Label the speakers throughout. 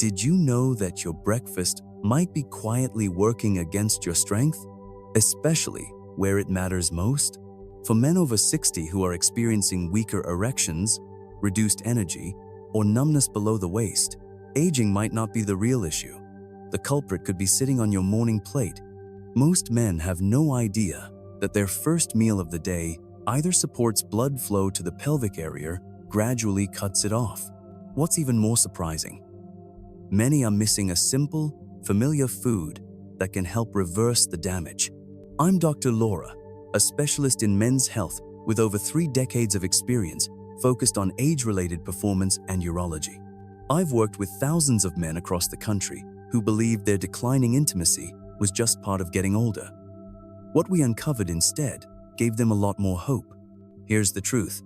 Speaker 1: did you know that your breakfast might be quietly working against your strength, especially where it matters most? For men over 60 who are experiencing weaker erections, reduced energy, or numbness below the waist, aging might not be the real issue. The culprit could be sitting on your morning plate. Most men have no idea that their first meal of the day either supports blood flow to the pelvic area or gradually cuts it off. What's even more surprising? Many are missing a simple, familiar food that can help reverse the damage. I'm Dr. Laura, a specialist in men's health with over 3 decades of experience focused on age-related performance and urology. I've worked with thousands of men across the country who believed their declining intimacy was just part of getting older. What we uncovered instead gave them a lot more hope. Here's the truth.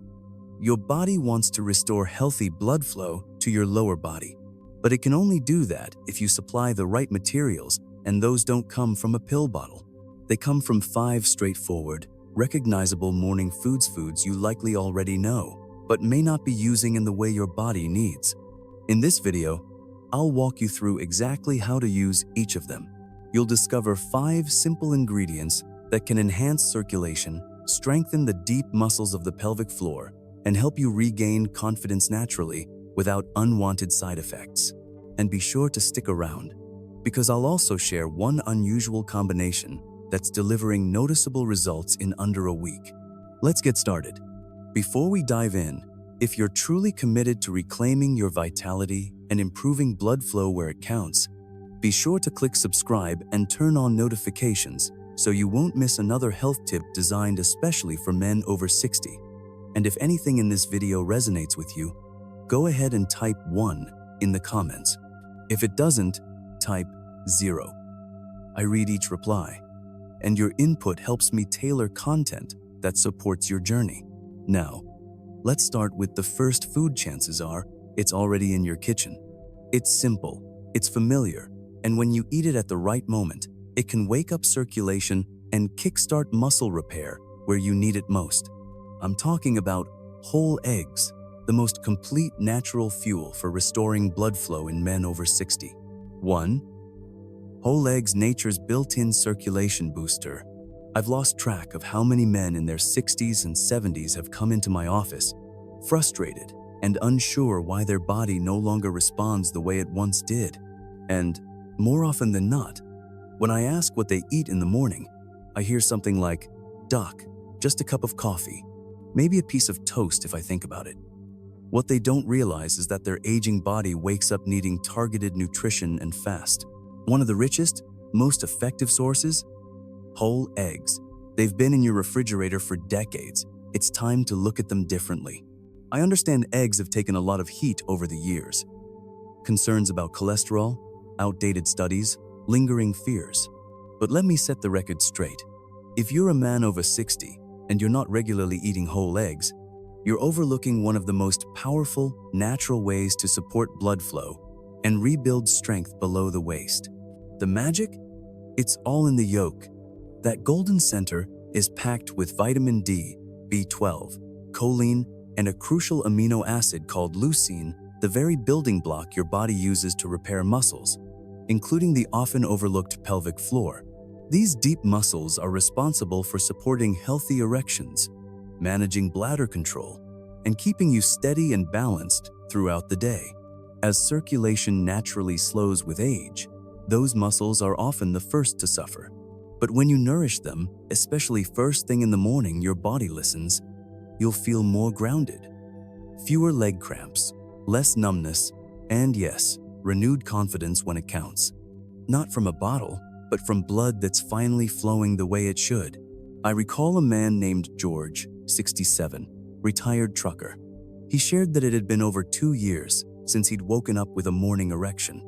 Speaker 1: Your body wants to restore healthy blood flow to your lower body, but it can only do that if you supply the right materials, and those don't come from a pill bottle. They come from 5 straightforward, recognizable morning foods you likely already know, but may not be using in the way your body needs. In this video, I'll walk you through exactly how to use each of them. You'll discover 5 simple ingredients that can enhance circulation, strengthen the deep muscles of the pelvic floor, and help you regain confidence naturally without unwanted side effects. And be sure to stick around, because I'll also share one unusual combination that's delivering noticeable results in under a week. Let's get started. Before we dive in, if you're truly committed to reclaiming your vitality and improving blood flow where it counts, be sure to click subscribe and turn on notifications so you won't miss another health tip designed especially for men over 60. And if anything in this video resonates with you, go ahead and type 1 in the comments. If it doesn't, type 0. I read each reply, and your input helps me tailor content that supports your journey. Now, let's start with the first food. Chances are it's already in your kitchen. It's simple, it's familiar, and when you eat it at the right moment, it can wake up circulation and kickstart muscle repair where you need it most. I'm talking about whole eggs, the most complete natural fuel for restoring blood flow in men over 60. 1. Whole eggs, nature's built-in circulation booster. I've lost track of how many men in their 60s and 70s have come into my office, frustrated and unsure why their body no longer responds the way it once did. And more often than not, when I ask what they eat in the morning, I hear something like, "Doc, just a cup of coffee, maybe a piece of toast if I think about it." What they don't realize is that their aging body wakes up needing targeted nutrition and fast. One of the richest, most effective sources? Whole eggs. They've been in your refrigerator for decades. It's time to look at them differently. I understand eggs have taken a lot of heat over the years. Concerns about cholesterol, outdated studies, lingering fears. But let me set the record straight. If you're a man over 60 and you're not regularly eating whole eggs, you're overlooking one of the most powerful, natural ways to support blood flow and rebuild strength below the waist. The magic? It's all in the yolk. That golden center is packed with vitamin D, B12, choline, and a crucial amino acid called leucine, the very building block your body uses to repair muscles, including the often overlooked pelvic floor. These deep muscles are responsible for supporting healthy erections, managing bladder control, and keeping you steady and balanced throughout the day. As circulation naturally slows with age, those muscles are often the first to suffer. But when you nourish them, especially first thing in the morning, your body listens. You'll feel more grounded. Fewer leg cramps, less numbness, and yes, renewed confidence when it counts. Not from a bottle, but from blood that's finally flowing the way it should. I recall a man named George, 67, retired trucker. He shared that it had been over 2 years since he'd woken up with a morning erection.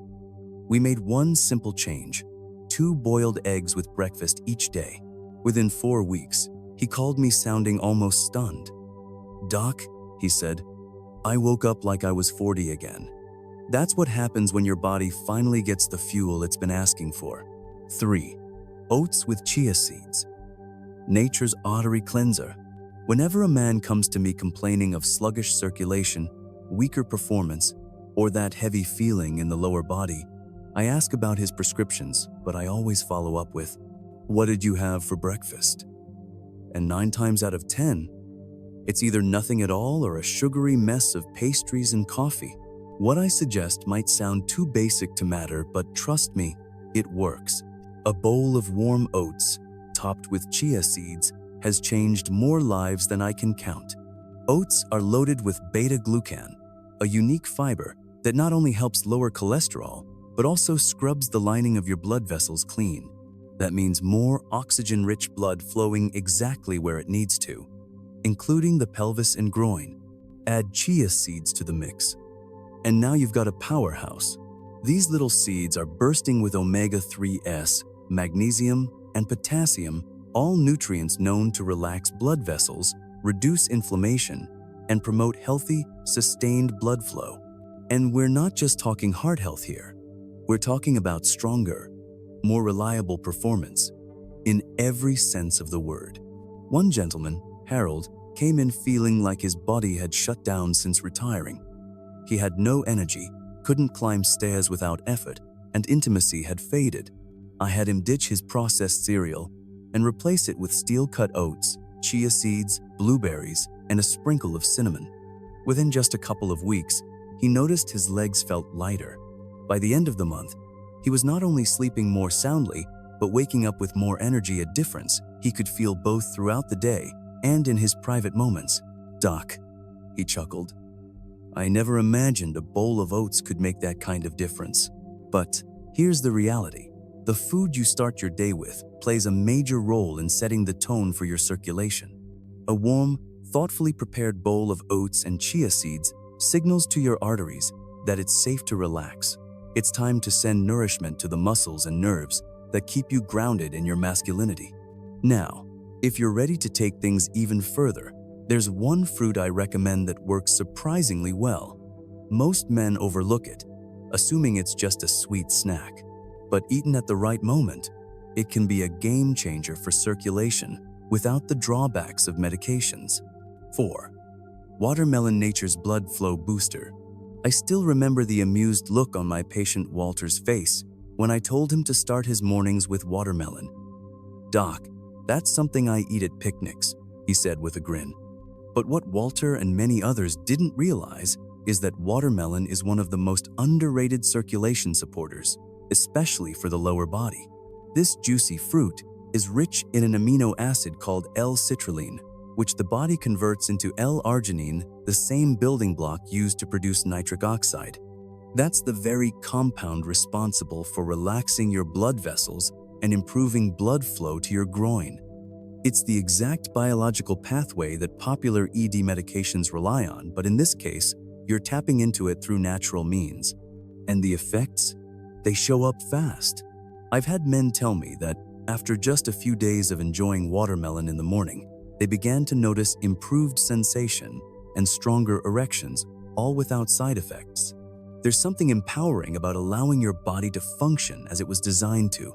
Speaker 1: We made one simple change: 2 boiled eggs with breakfast each day. Within 4 weeks, he called me sounding almost stunned. "Doc," he said, "I woke up like I was 40 again." That's what happens when your body finally gets the fuel it's been asking for. 3. Oats with chia seeds. Nature's artery cleanser. Whenever a man comes to me complaining of sluggish circulation, weaker performance, or that heavy feeling in the lower body, I ask about his prescriptions, but I always follow up with, "What did you have for breakfast?" And 9 times out of 10, it's either nothing at all or a sugary mess of pastries and coffee. What I suggest might sound too basic to matter, but trust me, it works. A bowl of warm oats, topped with chia seeds, has changed more lives than I can count. Oats are loaded with beta-glucan, a unique fiber that not only helps lower cholesterol, but also scrubs the lining of your blood vessels clean. That means more oxygen-rich blood flowing exactly where it needs to, including the pelvis and groin. Add chia seeds to the mix, and now you've got a powerhouse. These little seeds are bursting with omega-3s, magnesium, and potassium, all nutrients known to relax blood vessels, reduce inflammation, and promote healthy, sustained blood flow. And we're not just talking heart health here. We're talking about stronger, more reliable performance in every sense of the word. One gentleman, Harold, came in feeling like his body had shut down since retiring. He had no energy, couldn't climb stairs without effort, and intimacy had faded. I had him ditch his processed cereal and replace it with steel-cut oats, chia seeds, blueberries, and a sprinkle of cinnamon. Within just a couple of weeks, he noticed his legs felt lighter. By the end of the month, he was not only sleeping more soundly, but waking up with more energy, a difference he could feel both throughout the day and in his private moments. "Doc," he chuckled, "I never imagined a bowl of oats could make that kind of difference." But here's the reality. The food you start your day with plays a major role in setting the tone for your circulation. A warm, thoughtfully prepared bowl of oats and chia seeds signals to your arteries that it's safe to relax. It's time to send nourishment to the muscles and nerves that keep you grounded in your masculinity. Now, if you're ready to take things even further, there's one fruit I recommend that works surprisingly well. Most men overlook it, assuming it's just a sweet snack. But eaten at the right moment, it can be a game changer for circulation without the drawbacks of medications. 4. Watermelon, nature's blood flow booster. I still remember the amused look on my patient Walter's face when I told him to start his mornings with watermelon. "Doc, that's something I eat at picnics," he said with a grin. But what Walter and many others didn't realize is that watermelon is one of the most underrated circulation supporters, especially for the lower body. This juicy fruit is rich in an amino acid called L-citrulline, which the body converts into L-arginine, the same building block used to produce nitric oxide. That's the very compound responsible for relaxing your blood vessels and improving blood flow to your groin. It's the exact biological pathway that popular ED medications rely on, but in this case, you're tapping into it through natural means. And the effects? They show up fast. I've had men tell me that after just a few days of enjoying watermelon in the morning, they began to notice improved sensation and stronger erections, all without side effects. There's something empowering about allowing your body to function as it was designed to,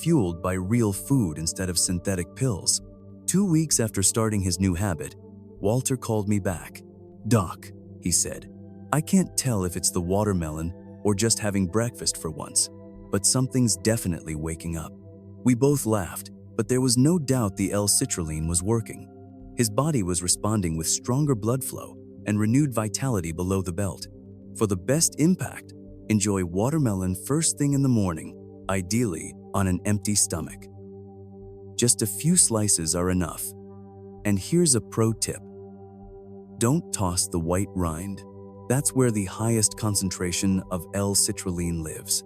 Speaker 1: fueled by real food instead of synthetic pills. 2 weeks after starting his new habit, Walter called me back. "Doc," he said, "I can't tell if it's the watermelon or just having breakfast for once, but something's definitely waking up." We both laughed, but there was no doubt the L-citrulline was working. His body was responding with stronger blood flow and renewed vitality below the belt. For the best impact, enjoy watermelon first thing in the morning, ideally on an empty stomach. Just a few slices are enough. And here's a pro tip. Don't toss the white rind. That's where the highest concentration of L-citrulline lives.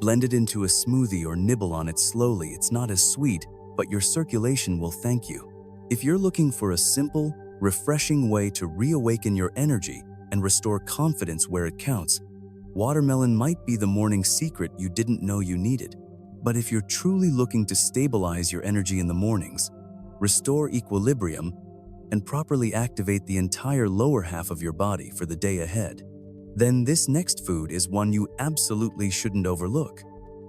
Speaker 1: Blend it into a smoothie or nibble on it slowly. It's not as sweet, but your circulation will thank you. If you're looking for a simple, refreshing way to reawaken your energy and restore confidence where it counts, watermelon might be the morning secret you didn't know you needed. But if you're truly looking to stabilize your energy in the mornings, restore equilibrium, and properly activate the entire lower half of your body for the day ahead, then this next food is one you absolutely shouldn't overlook.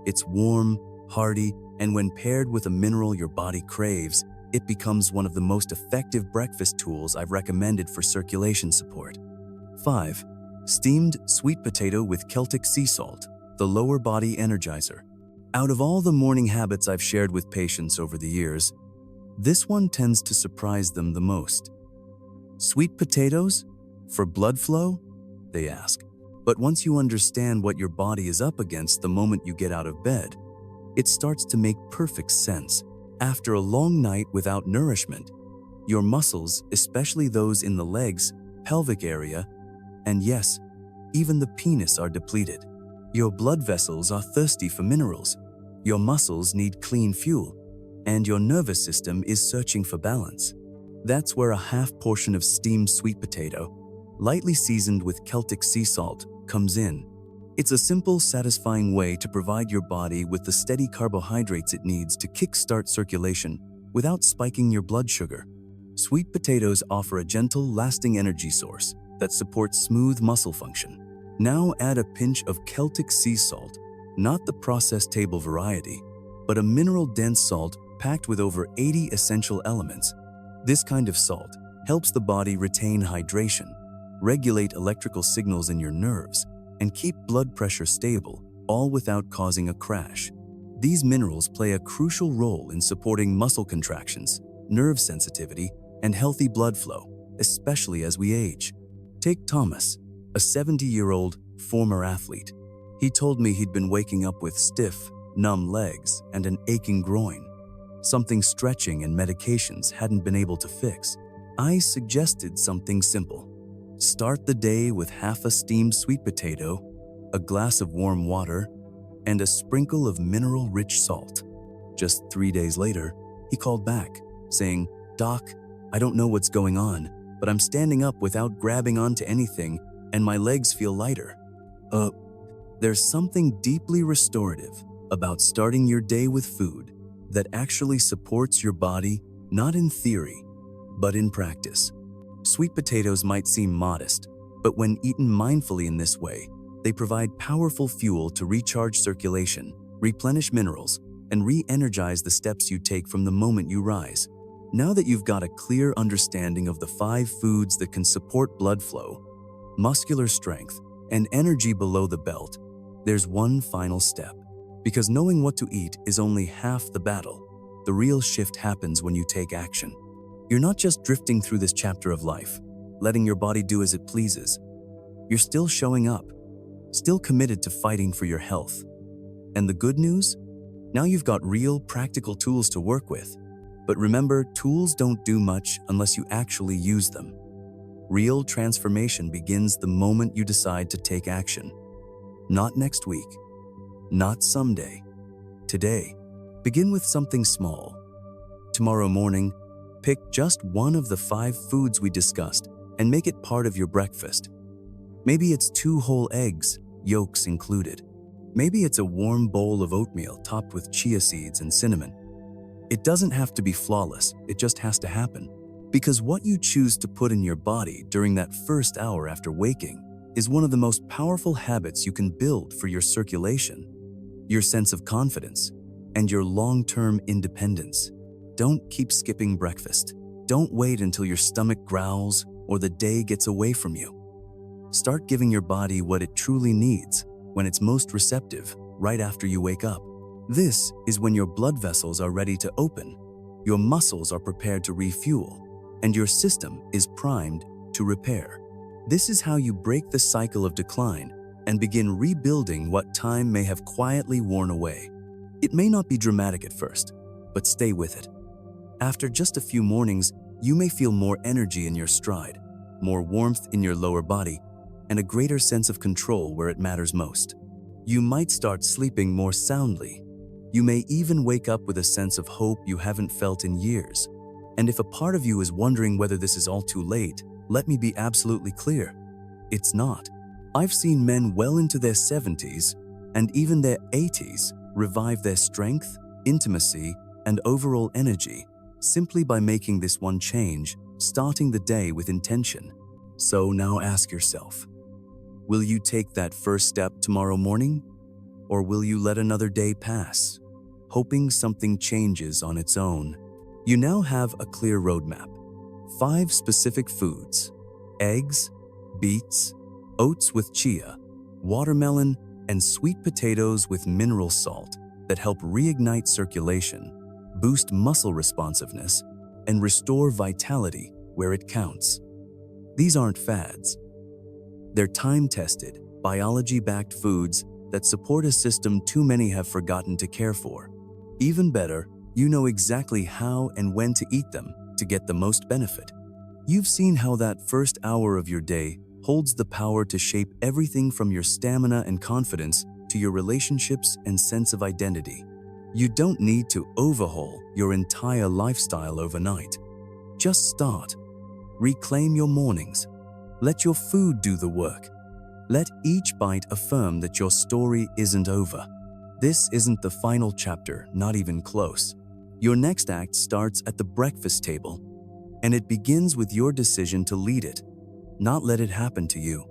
Speaker 1: It's warm, hearty, and when paired with a mineral your body craves, it becomes one of the most effective breakfast tools I've recommended for circulation support. 5. Steamed sweet potato with Celtic sea salt, the lower body energizer. Out of all the morning habits I've shared with patients over the years, this one tends to surprise them the most. Sweet potatoes? For blood flow? They ask. But once you understand what your body is up against the moment you get out of bed, it starts to make perfect sense. After a long night without nourishment, your muscles, especially those in the legs, pelvic area, and yes, even the penis are depleted. Your blood vessels are thirsty for minerals, your muscles need clean fuel, and your nervous system is searching for balance. That's where a half portion of steamed sweet potato, lightly seasoned with Celtic sea salt, comes in. It's a simple, satisfying way to provide your body with the steady carbohydrates it needs to kickstart circulation without spiking your blood sugar. Sweet potatoes offer a gentle, lasting energy source that supports smooth muscle function. Now add a pinch of Celtic sea salt, not the processed table variety, but a mineral-dense salt packed with over 80 essential elements. This kind of salt helps the body retain hydration, regulate electrical signals in your nerves, and keep blood pressure stable, all without causing a crash. These minerals play a crucial role in supporting muscle contractions, nerve sensitivity, and healthy blood flow, especially as we age. Take Thomas, a 70-year-old former athlete. He told me he'd been waking up with stiff, numb legs and an aching groin, something stretching and medications hadn't been able to fix. I suggested something simple. Start the day with half a steamed sweet potato, a glass of warm water, and a sprinkle of mineral-rich salt. Just 3 days later, he called back, saying, "Doc, I don't know what's going on, but I'm standing up without grabbing onto anything, and my legs feel lighter." There's something deeply restorative about starting your day with food that actually supports your body, not in theory, but in practice. Sweet potatoes might seem modest, but when eaten mindfully in this way, they provide powerful fuel to recharge circulation, replenish minerals, and re-energize the steps you take from the moment you rise. Now that you've got a clear understanding of the 5 foods that can support blood flow, muscular strength, and energy below the belt, there's one final step. Because knowing what to eat is only half the battle. The real shift happens when you take action. You're not just drifting through this chapter of life, letting your body do as it pleases. You're still showing up, still committed to fighting for your health. And the good news? Now you've got real, practical tools to work with. But remember, tools don't do much unless you actually use them. Real transformation begins the moment you decide to take action. Not next week, not someday, today. Begin with something small. Tomorrow morning, pick just one of the 5 foods we discussed and make it part of your breakfast. Maybe it's 2 whole eggs, yolks included. Maybe it's a warm bowl of oatmeal topped with chia seeds and cinnamon. It doesn't have to be flawless, it just has to happen. Because what you choose to put in your body during that first hour after waking is one of the most powerful habits you can build for your circulation, your sense of confidence, and your long-term independence. Don't keep skipping breakfast. Don't wait until your stomach growls or the day gets away from you. Start giving your body what it truly needs when it's most receptive, right after you wake up. This is when your blood vessels are ready to open, your muscles are prepared to refuel, and your system is primed to repair. This is how you break the cycle of decline and begin rebuilding what time may have quietly worn away. It may not be dramatic at first, but stay with it. After just a few mornings, you may feel more energy in your stride, more warmth in your lower body, and a greater sense of control where it matters most. You might start sleeping more soundly. You may even wake up with a sense of hope you haven't felt in years. And if a part of you is wondering whether this is all too late, let me be absolutely clear. It's not. I've seen men well into their 70s and even their 80s revive their strength, intimacy, and overall energy simply by making this one change, starting the day with intention. So now ask yourself, will you take that first step tomorrow morning? Or will you let another day pass, hoping something changes on its own? You now have a clear roadmap. 5 specific foods: eggs, beets, oats with chia, watermelon, and sweet potatoes with mineral salt that help reignite circulation, boost muscle responsiveness, and restore vitality where it counts. These aren't fads. They're time-tested, biology-backed foods that support a system too many have forgotten to care for. Even better, you know exactly how and when to eat them to get the most benefit. You've seen how that first hour of your day holds the power to shape everything from your stamina and confidence to your relationships and sense of identity. You don't need to overhaul your entire lifestyle overnight. Just start. Reclaim your mornings. Let your food do the work. Let each bite affirm that your story isn't over. This isn't the final chapter, not even close. Your next act starts at the breakfast table, and it begins with your decision to lead it, not let it happen to you.